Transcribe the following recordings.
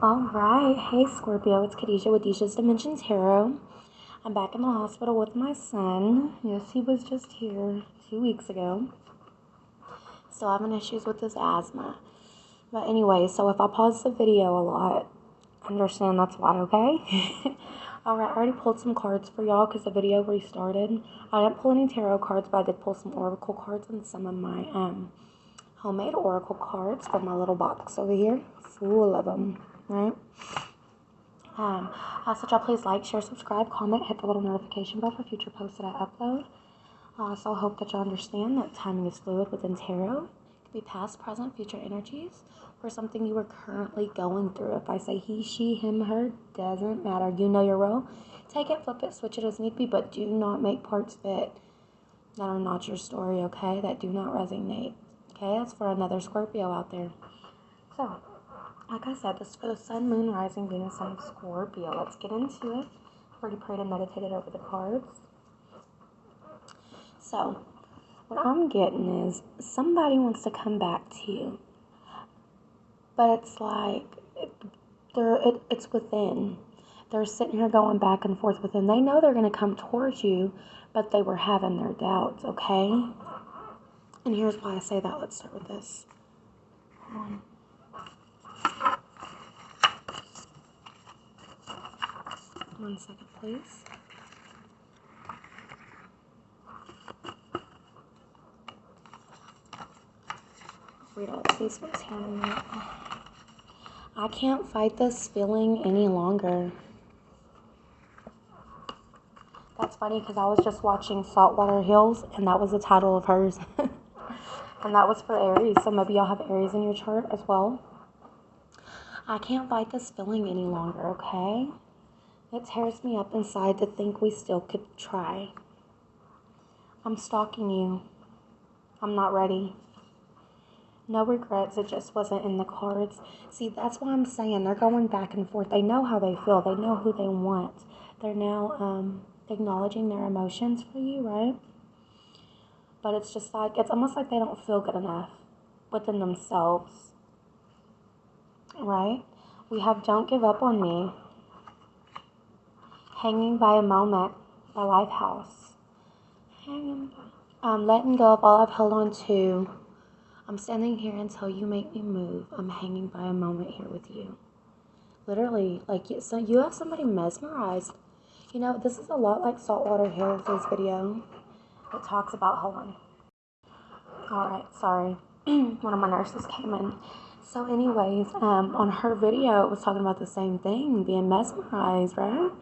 Alright, hey Scorpio, it's Khadijah with Disha's Dimension Tarot. I'm back in the hospital with my son. Yes, he was just here 2 weeks ago. Still having issues with his asthma. But anyway, so if I pause the video a lot, understand that's why, okay? Alright, I already pulled some cards for y'all because the video restarted. I didn't pull any tarot cards, but I did pull some oracle cards and some of my homemade oracle cards from my little box over here. Full of them. Right? So y'all please like, share, subscribe, comment, hit the little notification bell for future posts that I upload. I also hope that y'all understand that timing is fluid within tarot. It could be past, present, future energies, or something you are currently going through. If I say he, she, him, her, doesn't matter. You know your role. Take it, flip it, switch it as need be, but do not make parts that are not your story, okay? That do not resonate. Okay, that's for another Scorpio out there. So, like I said, this is for the Sun, Moon, Rising, Venus, and Scorpio. Let's get into it. I've already prayed and meditated over the cards. So, what I'm getting is somebody wants to come back to you. But it's like, it's within. They're sitting here going back and forth within. They know they're going to come towards you, but they were having their doubts, okay? And here's why I say that. Let's start with this. One second, please. Read all these ones here in a minute. I can't fight this feeling any longer. That's funny because I was just watching Saltwater Hills, and that was the title of hers. And that was for Aries, so maybe y'all have Aries in your chart as well. I can't fight this feeling any longer, okay? It tears me up inside to think we still could try. I'm stalking you. I'm not ready. No regrets, it just wasn't in the cards. See, that's why I'm saying they're going back and forth. They know how they feel. They know who they want. They're now acknowledging their emotions for you, right? But it's just like, it's almost like they don't feel good enough within themselves, right? We have Don't Give Up on Me, Hanging by a Moment by Lifehouse, letting go of all I've held on to. I'm standing here until you make me move. I'm hanging by a moment here with you. Literally, like, so you have somebody mesmerized. You know, this is a lot like Saltwater Hills' video. It talks about, hold on. Alright, sorry. One of my nurses came in. So anyways, on her video, it was talking about the same thing, being mesmerized, right?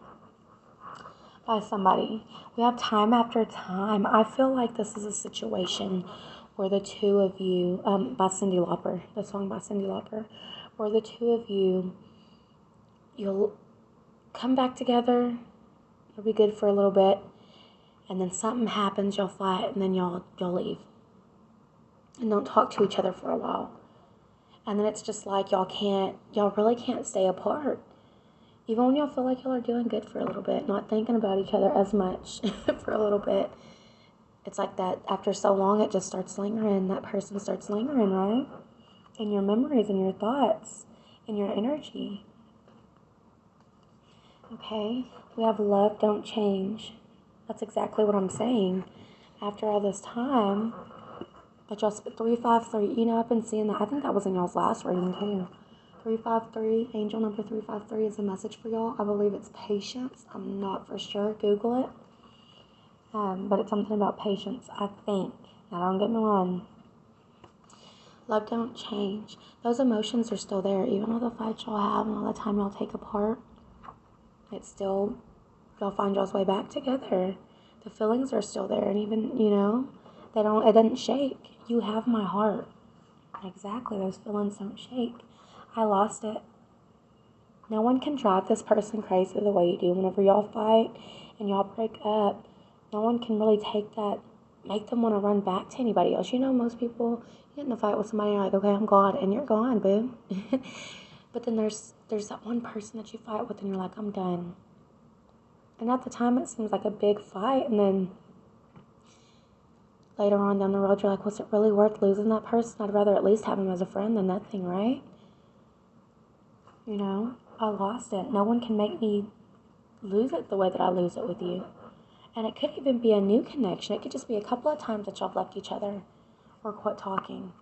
By somebody. We have Time After Time. I feel like this is a situation where the two of you, by Cyndi Lauper, the song by Cyndi Lauper, where the two of you, you'll come back together, you'll be good for a little bit, and then something happens, you'll fight, and then y'all leave. And don't talk to each other for a while. And then it's just like y'all really can't stay apart. Even when y'all feel like y'all are doing good for a little bit, not thinking about each other as much for a little bit. It's like that after so long, it just starts lingering. That person starts lingering, right? In your memories and your thoughts and your energy. Okay? We have Love Don't Change. That's exactly what I'm saying. After all this time, but y'all spent 353. You know, I've been seeing that. I think that was in y'all's last reading too. 353, angel number 353 is a message for y'all. I believe it's patience. I'm not for sure. Google it. But it's something about patience, I think. Now, don't get me wrong. Love don't change. Those emotions are still there. Even all the fights y'all have and all the time y'all take apart, it's still, y'all find y'all's way back together. The feelings are still there. And even, you know, it doesn't shake. You have my heart. Exactly. Those feelings don't shake. I lost it. No one can drive this person crazy the way you do. Whenever y'all fight and y'all break up, no one can really take that, make them want to run back to anybody else. You know, most people, you get in a fight with somebody, you're like, okay, I'm gone, and you're gone, boo. But then there's that one person that you fight with, and you're like, I'm done. And at the time, it seems like a big fight, and then later on down the road, you're like, was it really worth losing that person? I'd rather at least have him as a friend than nothing, right? You know, I lost it. No one can make me lose it the way that I lose it with you. And it could even be a new connection. It could just be a couple of times that y'all have left each other or quit talking.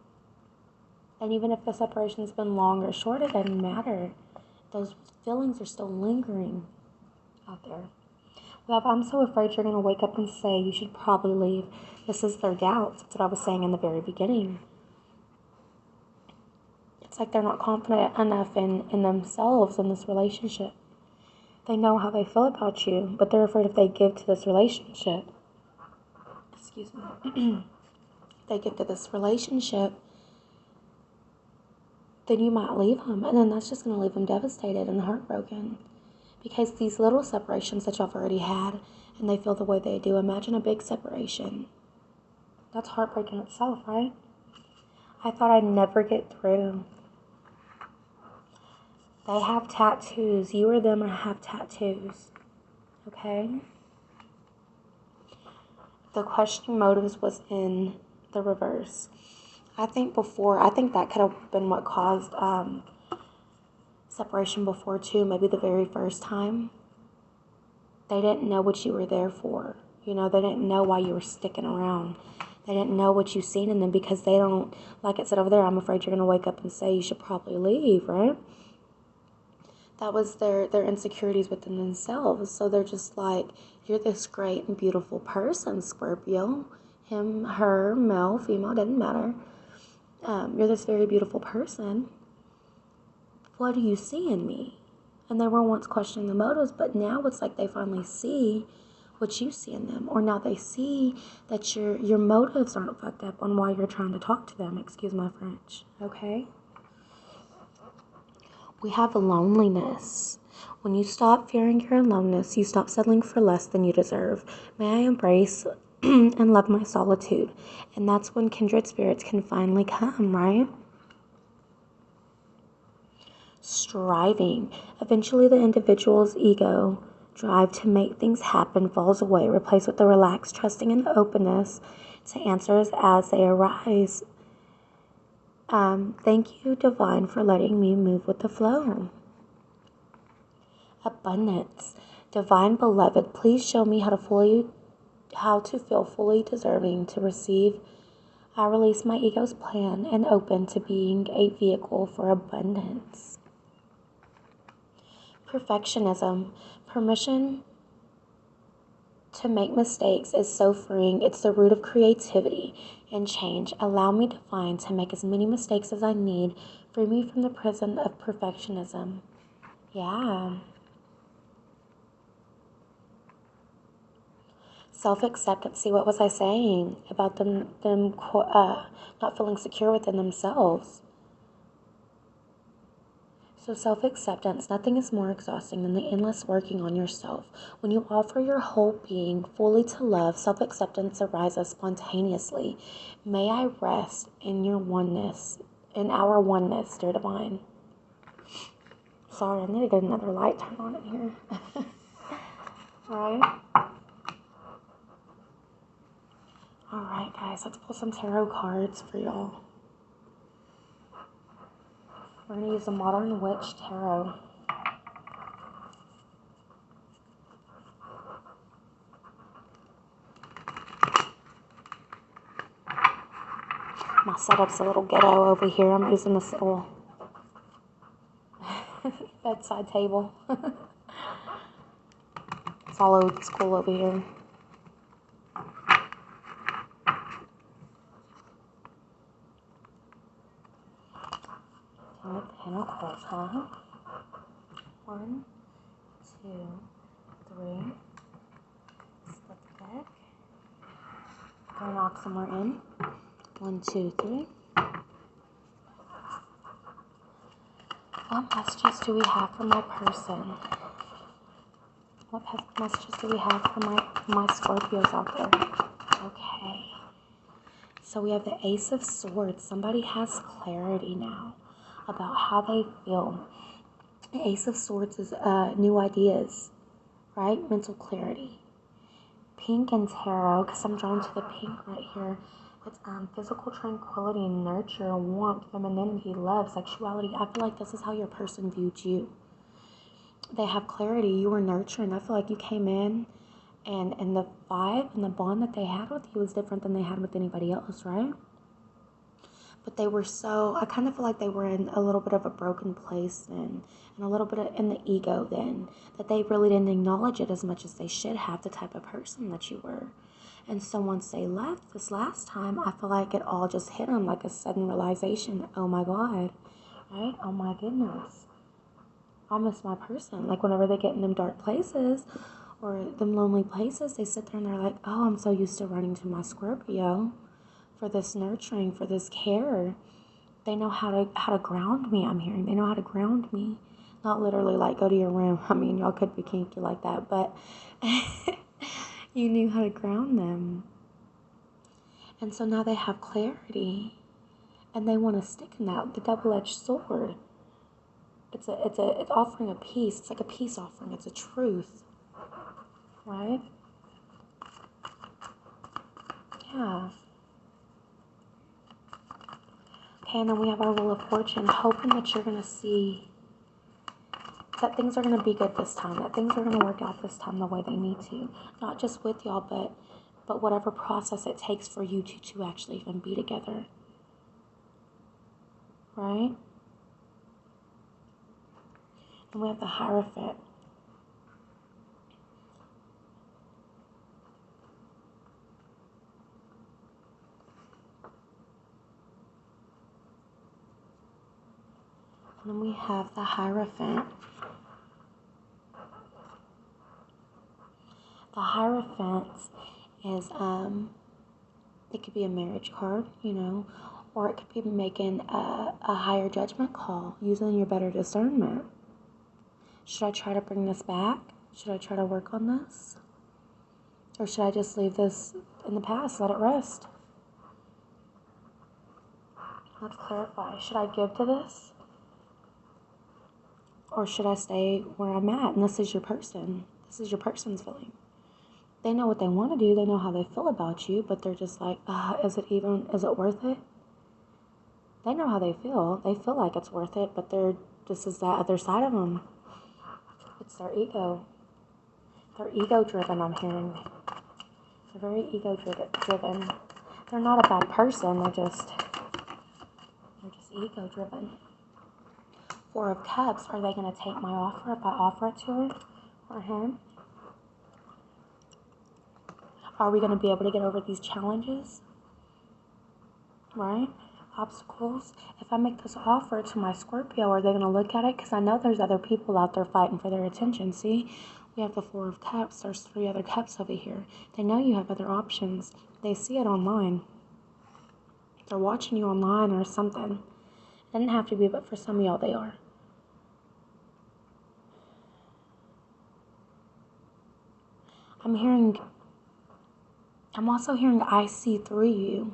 And even if the separation's been long or short, it doesn't matter. Those feelings are still lingering out there. Love, I'm so afraid you're going to wake up and say you should probably leave. This is their doubts. That's what I was saying in the very beginning. It's like they're not confident enough in themselves in this relationship. They know how they feel about you, but they're afraid if they give to this relationship, excuse me, if they give to this relationship, then you might leave them, and then that's just going to leave them devastated and heartbroken. Because these little separations that y'all have already had, and they feel the way they do, imagine a big separation. That's heartbreaking itself, right? I thought I'd never get through. They have tattoos. You or them have tattoos. Okay? The questioning motives was in the reverse. I think that could have been what caused separation before too. Maybe the very first time. They didn't know what you were there for. You know, they didn't know why you were sticking around. They didn't know what you've seen in them because they don't, like it said over there, I'm afraid you're going to wake up and say you should probably leave, right? That was their insecurities within themselves. So they're just like, you're this great and beautiful person, Scorpio. Him, her, male, female, doesn't matter. You're this very beautiful person. What do you see in me? And they were once questioning the motives, but now it's like they finally see what you see in them. Or now they see that your motives aren't fucked up on why you're trying to talk to them. Excuse my French. Okay? We have loneliness. When you stop fearing your aloneness, you stop settling for less than you deserve. May I embrace and love my solitude. And that's when kindred spirits can finally come, right? Striving. Eventually the individual's ego drive to make things happen falls away, replaced with the relaxed trusting and openness to answers as they arise. Thank you, Divine, for letting me move with the flow. Abundance. Divine Beloved, please show me how to feel fully deserving to receive. I release my ego's plan and open to being a vehicle for abundance. Perfectionism. Permission to make mistakes is so freeing. It's the root of creativity and change. Allow me, Divine, to make as many mistakes as I need. Free me from the prison of perfectionism. Yeah. Self-acceptance. See, what was I saying about them not feeling secure within themselves? So self-acceptance, nothing is more exhausting than the endless working on yourself. When you offer your whole being fully to love, self-acceptance arises spontaneously. May I rest in your oneness, in our oneness, dear Divine. Sorry, I need to get another light turned on in here. Right? Alright, guys, let's pull some tarot cards for y'all. We're going to use the Modern Witch Tarot. My setup's a little ghetto over here. I'm using this little bedside table. It's all old school over here. Ten of Pentacles, huh? 1, 2, 3. Split the deck. Go knock somewhere in. 1, 2, 3. What messages do we have for my person? What messages do we have for my Scorpios out there? Okay. So we have the Ace of Swords. Somebody has clarity now about how they feel. The Ace of Swords is new ideas, right? Mental clarity. Pink and tarot, because I'm drawn to the pink right here. It's physical tranquility, nurture, warmth, femininity, love, sexuality. I feel like this is how your person viewed you. They have clarity. You were nurturing. I feel like you came in and the vibe and the bond that they had with you was different than they had with anybody else, right? But they were I kind of feel like they were in a little bit of a broken place then, and a little bit in the ego then, that they really didn't acknowledge it as much as they should have, the type of person that you were. And so once they left this last time, I feel like it all just hit them like a sudden realization. Oh my God, right? Oh my goodness. I miss my person. Like whenever they get in them dark places or them lonely places, they sit there and they're like, oh, I'm so used to running to my Scorpio for this nurturing, for this care. They know how to ground me, I'm hearing. They know how to ground me. Not literally like go to your room. I mean, y'all could be kinky like that, but you knew how to ground them. And so now they have clarity and they want to stick in that, the double-edged sword. It's offering a peace. It's like a peace offering. It's a truth, right? Yeah. Okay, and then we have our Wheel of Fortune, hoping that you're going to see that things are going to be good this time, that things are going to work out this time the way they need to. Not just with y'all, but whatever process it takes for you to actually even be together. Right? And we have the Hierophant. And then we have the Hierophant. The Hierophant is, it could be a marriage card, you know, or it could be making a higher judgment call, using your better discernment. Should I try to bring this back? Should I try to work on this? Or should I just leave this in the past, let it rest? Let's clarify. Should I give to this? Or should I stay where I'm at? And this is your person. This is your person's feeling. They know what they want to do. They know how they feel about you, but they're just like, is it worth it? They know how they feel. They feel like it's worth it, but this is that other side of them. It's their ego. They're ego-driven, I'm hearing. They're very ego-driven. They're not a bad person. They're just ego-driven. Four of Cups. Are they going to take my offer if I offer it to her or him? Are we going to be able to get over these challenges? Right? Obstacles. If I make this offer to my Scorpio, are they going to look at it? Because I know there's other people out there fighting for their attention. See? We have the Four of Cups. There's 3 other cups over here. They know you have other options. They see it online. They're watching you online or something. It doesn't have to be, but for some of y'all, they are. I'm also hearing I see through you.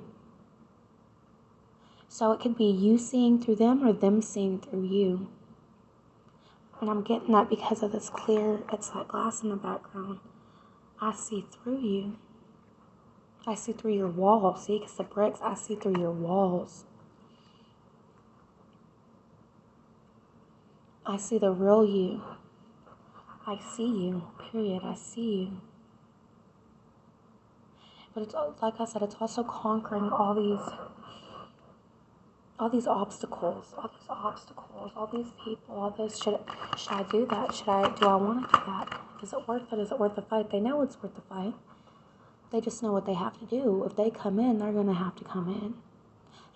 So it could be you seeing through them or them seeing through you. And I'm getting that because of this clear, it's like glass in the background. I see through you. I see through your walls. See, because the bricks, I see through your walls. I see the real you. I see you, period. I see you. But it's, like I said, it's also conquering all these obstacles, all these people, all this. Should I do that? Do I want to do that? Is it worth it? Is it worth the fight? They know it's worth the fight. They just know what they have to do. If they come in, they're going to have to come in.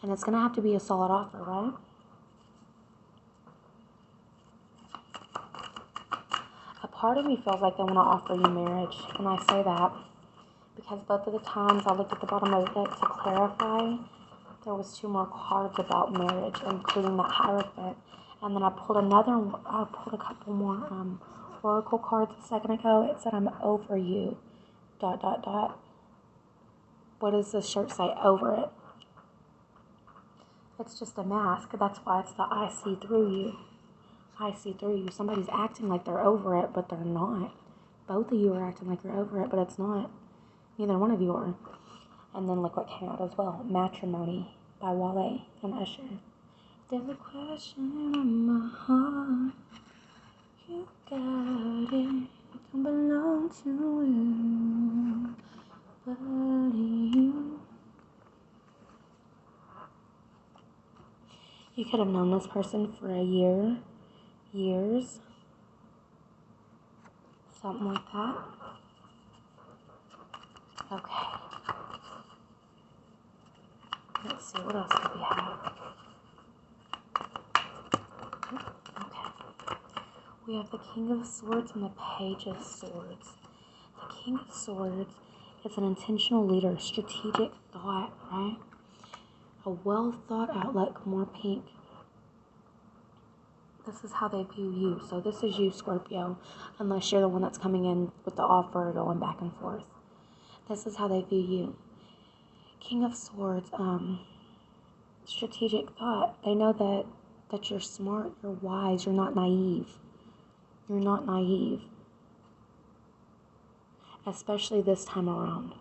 And it's going to have to be a solid offer, right? A part of me feels like they want to offer you marriage. And I say that because both of the times I looked at the bottom of the deck to clarify, there was 2 more cards about marriage, including that Hierophant. And then I pulled a couple more oracle cards a second ago. It said, I'm over you, ... What does this shirt say? Over it. It's just a mask. That's why it's the I see through you. I see through you. Somebody's acting like they're over it, but they're not. Both of you are acting like you're over it, but it's not. Neither one of you are. And then look what came out as well. Matrimony by Wale and Usher. There's a question in my heart. You got it. Don't belong to you. But you. You could have known this person for a year, years, something like that. Okay. Let's see, what else do we have? Okay. We have the King of Swords and the Page of Swords. The King of Swords is an intentional leader, strategic thought, right? A well thought out, like more pink. This is how they view you. So this is you, Scorpio, unless you're the one that's coming in with the offer going back and forth. This is how they view you. King of Swords, strategic thought. They know that you're smart, you're wise, you're not naive. You're not naive. Especially this time around.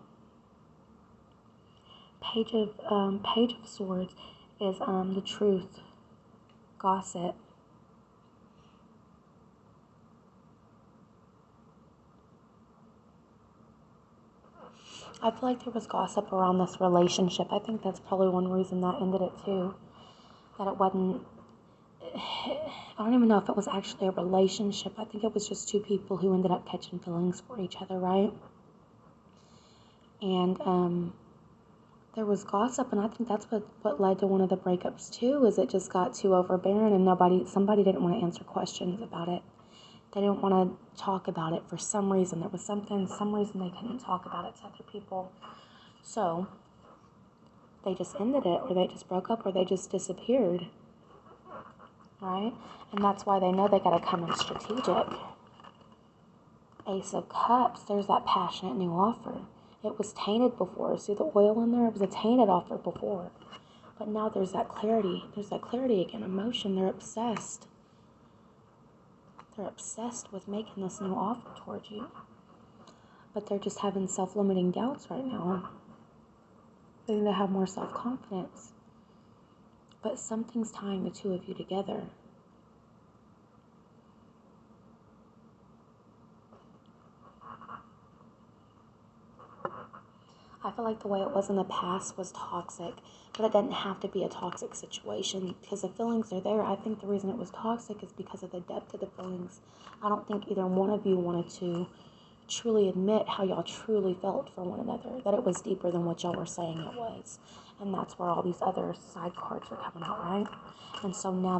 Page of Swords is the truth, gossip. I feel like there was gossip around this relationship. I think that's probably one reason that ended it too. That it wasn't, I don't even know if it was actually a relationship. I think it was just two people who ended up catching feelings for each other, right? And there was gossip, and I think that's what led to one of the breakups too, is it just got too overbearing and somebody didn't want to answer questions about it. They didn't want to talk about it for some reason. There was some reason they couldn't talk about it to other people. So they just ended it, or they just broke up, or they just disappeared, right? And that's why they know they got to come in strategic. Ace of Cups, there's that passionate new offer. It was tainted before. See the oil in there? It was a tainted offer before. But now there's that clarity. There's that clarity again. Emotion. They're obsessed. They're obsessed with making this new offer towards you. But they're just having self-limiting doubts right now. They need to have more self-confidence. But something's tying the two of you together. I feel like the way it was in the past was toxic, but it didn't have to be a toxic situation because the feelings are there. I think the reason it was toxic is because of the depth of the feelings. I don't think either one of you wanted to truly admit how y'all truly felt for one another, that it was deeper than what y'all were saying it was. And that's where all these other side cards are coming out, right? And so now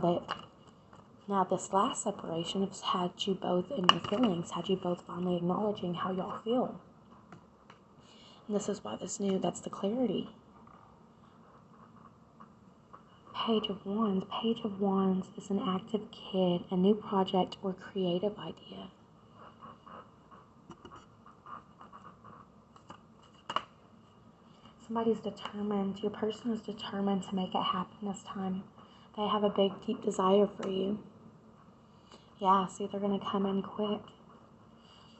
this last separation has had you both in your feelings, had you both finally acknowledging how y'all feel. And this is why that's the clarity. Page of Wands. Page of Wands is an active kid, a new project or creative idea. Somebody's determined. Your person is determined to make it happen this time. They have a big, deep desire for you. Yeah, see, they're going to come in quick.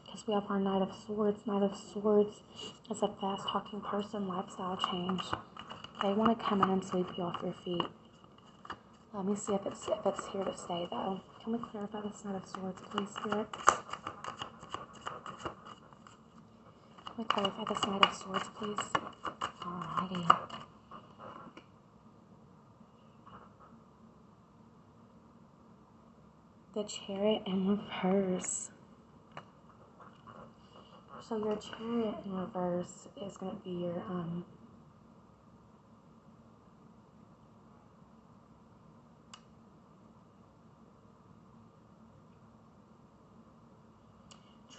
Because we have our Knight of Swords. Knight of Swords is a fast-talking person, lifestyle change. They want to come in and sweep you off your feet. Let me see if it's here to stay, though. Can we clarify this Knight of Swords, please, spirits? Can we clarify this Knight of Swords, please? Alrighty. The Chariot in reverse. So your Chariot in reverse is going to be your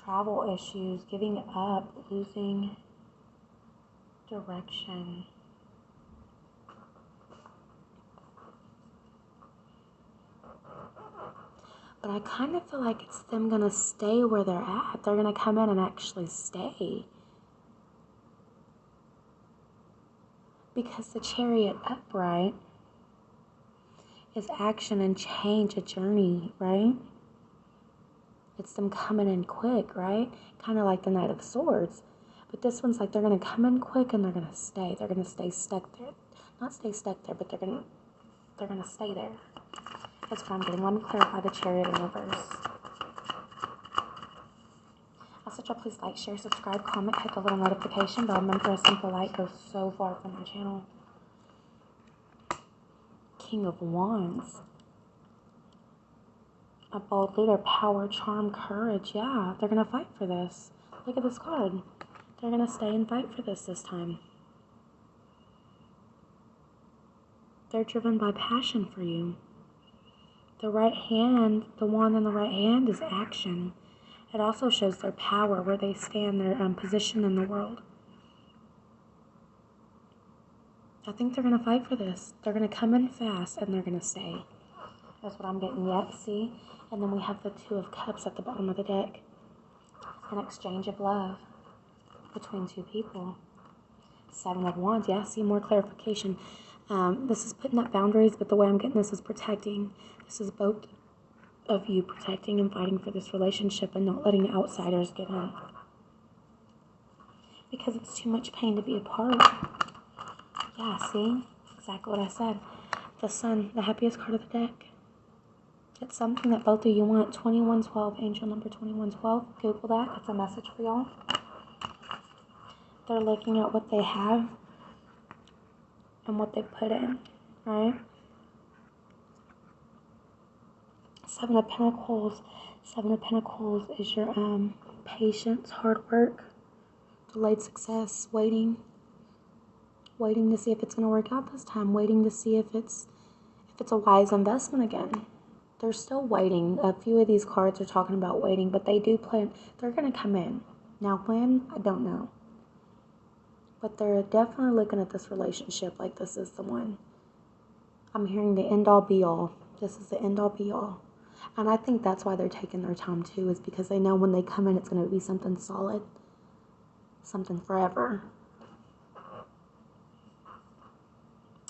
travel issues, giving up, losing direction. But I kind of feel like it's them going to stay where they're at. They're going to come in and actually stay. Because the Chariot upright is action and change, a journey, right? It's them coming in quick, right? Kind of like the Knight of Swords. But this one's like they're going to come in quick and they're going to stay. They're going to stay stuck there. Not stay stuck there, but they're going to stay there. That's what I'm getting. Let me clarify the Chariot in reverse. Also, y'all please like, share, subscribe, comment, hit the little notification bell. Remember, a simple like goes so far from my channel. King of Wands. A bold leader, power, charm, courage. Yeah, they're going to fight for this. Look at this card. They're going to stay and fight for this time. They're driven by passion for you. The right hand, the wand in the right hand is action. It also shows their power, where they stand, their position in the world. I think they're going to fight for this. They're going to come in fast and they're going to stay. That's what I'm getting. Yep, see? And then we have the Two of Cups at the bottom of the deck. An exchange of love between two people. Seven of Wands. Yeah, see, more clarification. This is putting up boundaries, but the way I'm getting this is protecting. This is both of you protecting and fighting for this relationship and not letting outsiders get in. Because it's too much pain to be apart. Yeah, see? Exactly what I said. The Sun, the happiest card of the deck. It's something that both of you want. 2112, angel number 2112. Google that. It's a message for y'all. They're looking at what they have and what they put in, right? Seven of Pentacles. Seven of Pentacles is your patience, hard work, delayed success, waiting to see if it's going to work out this time, waiting to see if it's a wise investment again. They're still waiting. A few of these cards are talking about waiting, but they do plan. They're going to come in. Now when, I don't know. But they're definitely looking at this relationship like this is the one. I'm hearing the end-all be-all. This is the end-all be-all. And I think that's why they're taking their time too, is because they know when they come in it's going to be something solid. Something forever.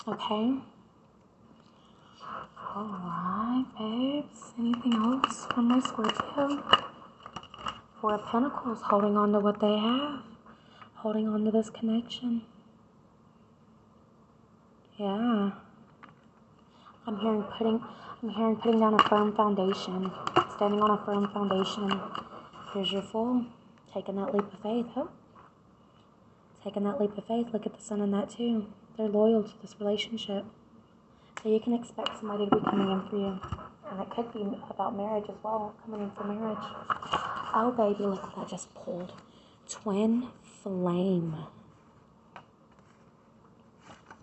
Okay? Alright, babes. Anything else from my Scorpio? Four of Pentacles, holding on to what they have. Holding on to this connection. Yeah. I'm hearing putting down a firm foundation. Standing on a firm foundation. Here's your Fool. Taking that leap of faith. Oh. Taking that leap of faith. Look at the Sun in that too. They're loyal to this relationship. So you can expect somebody to be coming in for you. And it could be about marriage as well. Coming in for marriage. Oh baby, look what I just pulled. Twin Flame.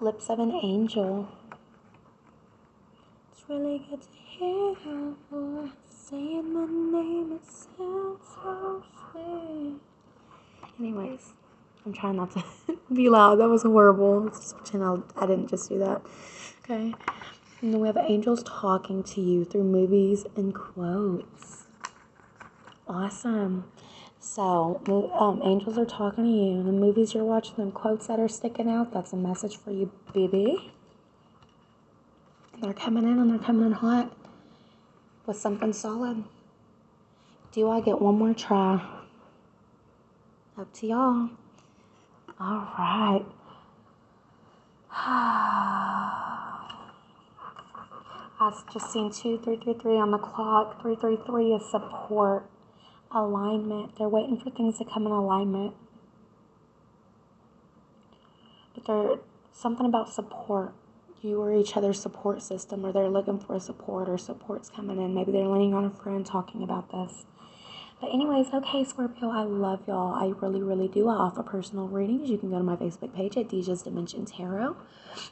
Lips of an Angel. It's really good to hear her voice saying my name. It sounds so sweet. Anyways, I'm trying not to be loud. That was horrible. Let's just pretend I didn't just do that. Okay. And then we have angels talking to you through movies and quotes. Awesome. So, angels are talking to you. The movies you're watching, them quotes that are sticking out, that's a message for you, baby. They're coming in and they're coming in hot with something solid. Do I get one more try? Up to y'all. All right. I've just seen 2333 on the clock. 333 is support. Alignment. They're waiting for things to come in alignment. But they're something about support. You are each other's support system, or they're looking for a support, or support's coming in. Maybe they're leaning on a friend talking about this. But anyways, okay, Scorpio, I love y'all. I really, really do. I offer personal readings. You can go to my Facebook page at Deja's Dimension Tarot.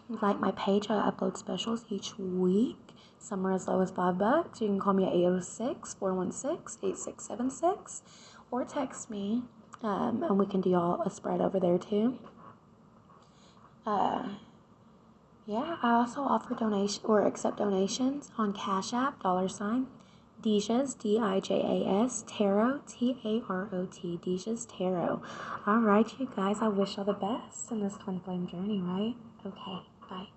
Like my page, I upload specials each week. Some are as low as $5. You can call me at 806-416-8676 or text me, and we can do y'all a spread over there too. Yeah, I also offer accept donations on Cash App, $, Deja's, D-I-J-A-S, Tarot, T-A-R-O-T, Deja's Tarot. All right, you guys, I wish y'all the best in this twin flame journey, right? Okay, bye.